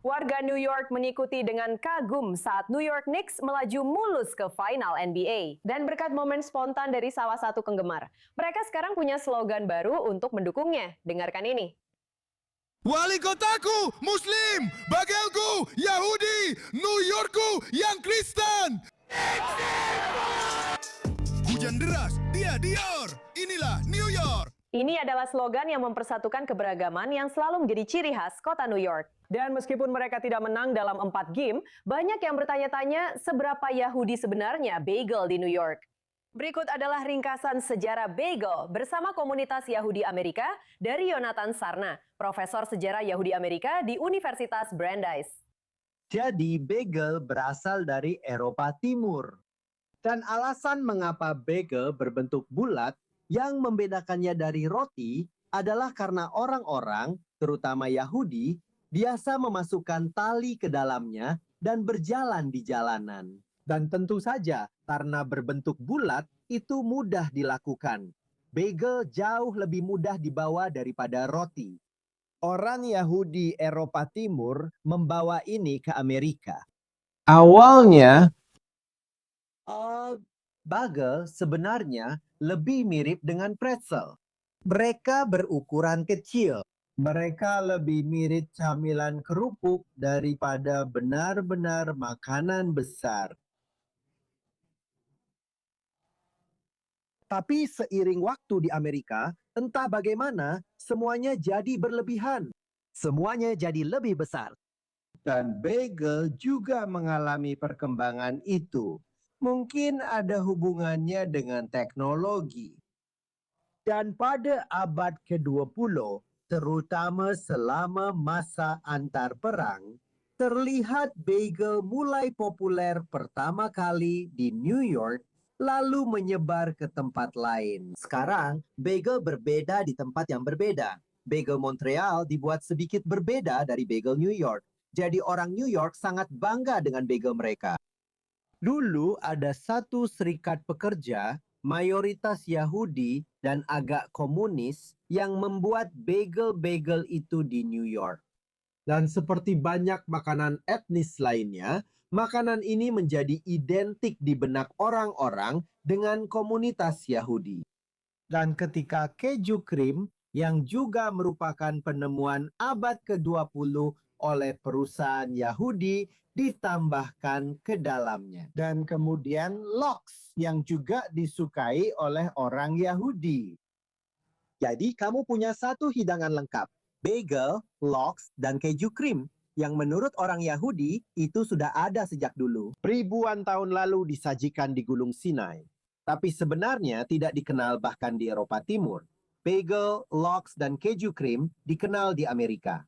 Warga New York mengikuti dengan kagum saat New York Knicks melaju mulus ke final NBA. Dan berkat momen spontan dari salah satu penggemar, mereka sekarang punya slogan baru untuk mendukungnya. Dengarkan ini. Wali kotaku Muslim, bagelku Yahudi, New Yorkku yang Kristen. Hujan deras, dia Dior. Inilah New York. Ini adalah slogan yang mempersatukan keberagaman yang selalu menjadi ciri khas kota New York. Dan meskipun mereka tidak menang dalam 4 game, banyak yang bertanya-tanya seberapa Yahudi sebenarnya bagel di New York. Berikut adalah ringkasan sejarah bagel bersama komunitas Yahudi Amerika dari Yonatan Sarna, Profesor Sejarah Yahudi Amerika di Universitas Brandeis. Jadi bagel berasal dari Eropa Timur. Dan alasan mengapa bagel berbentuk bulat yang membedakannya dari roti adalah karena orang-orang, terutama Yahudi, biasa memasukkan tali ke dalamnya dan berjalan di jalanan. Dan tentu saja, karena berbentuk bulat, itu mudah dilakukan. Bagel jauh lebih mudah dibawa daripada roti. Orang Yahudi Eropa Timur membawa ini ke Amerika. Awalnya, bagel sebenarnya lebih mirip dengan pretzel. Mereka berukuran kecil. Mereka lebih mirip camilan kerupuk daripada benar-benar makanan besar. Tapi seiring waktu di Amerika, entah bagaimana, semuanya jadi berlebihan. Semuanya jadi lebih besar. Dan bagel juga mengalami perkembangan itu. Mungkin ada hubungannya dengan teknologi. Dan pada abad ke-20, terutama selama masa antar perang, terlihat bagel mulai populer pertama kali di New York, lalu menyebar ke tempat lain. Sekarang, bagel berbeda di tempat yang berbeda. Bagel Montreal dibuat sedikit berbeda dari bagel New York. Jadi orang New York sangat bangga dengan bagel mereka. Dulu ada satu serikat pekerja, mayoritas Yahudi dan agak komunis, yang membuat bagel-bagel itu di New York. Dan seperti banyak makanan etnis lainnya, makanan ini menjadi identik di benak orang-orang dengan komunitas Yahudi. Dan ketika keju krim, yang juga merupakan penemuan abad ke-20 oleh perusahaan Yahudi, ditambahkan ke dalamnya. Dan kemudian lox yang juga disukai oleh orang Yahudi. Jadi kamu punya satu hidangan lengkap, bagel, lox, dan keju krim, yang menurut orang Yahudi itu sudah ada sejak dulu. Ribuan tahun lalu disajikan di Gunung Sinai. Tapi sebenarnya tidak dikenal bahkan di Eropa Timur. Bagel, lox, dan keju krim dikenal di Amerika.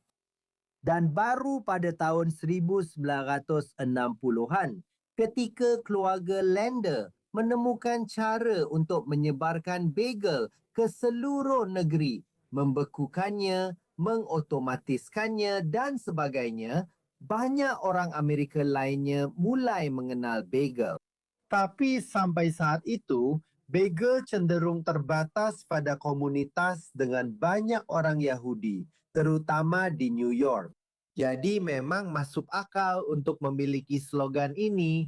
Dan baru pada tahun 1960-an, ketika keluarga Lander menemukan cara untuk menyebarkan bagel ke seluruh negeri, membekukannya, mengotomatiskannya, dan sebagainya, banyak orang Amerika lainnya mulai mengenal bagel. Tapi sampai saat itu, bagel cenderung terbatas pada komunitas dengan banyak orang Yahudi, terutama di New York. Jadi memang masuk akal untuk memiliki slogan ini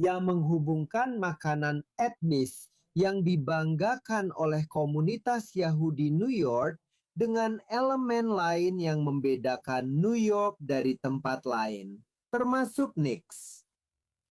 yang menghubungkan makanan etnis yang dibanggakan oleh komunitas Yahudi New York dengan elemen lain yang membedakan New York dari tempat lain, termasuk Knicks.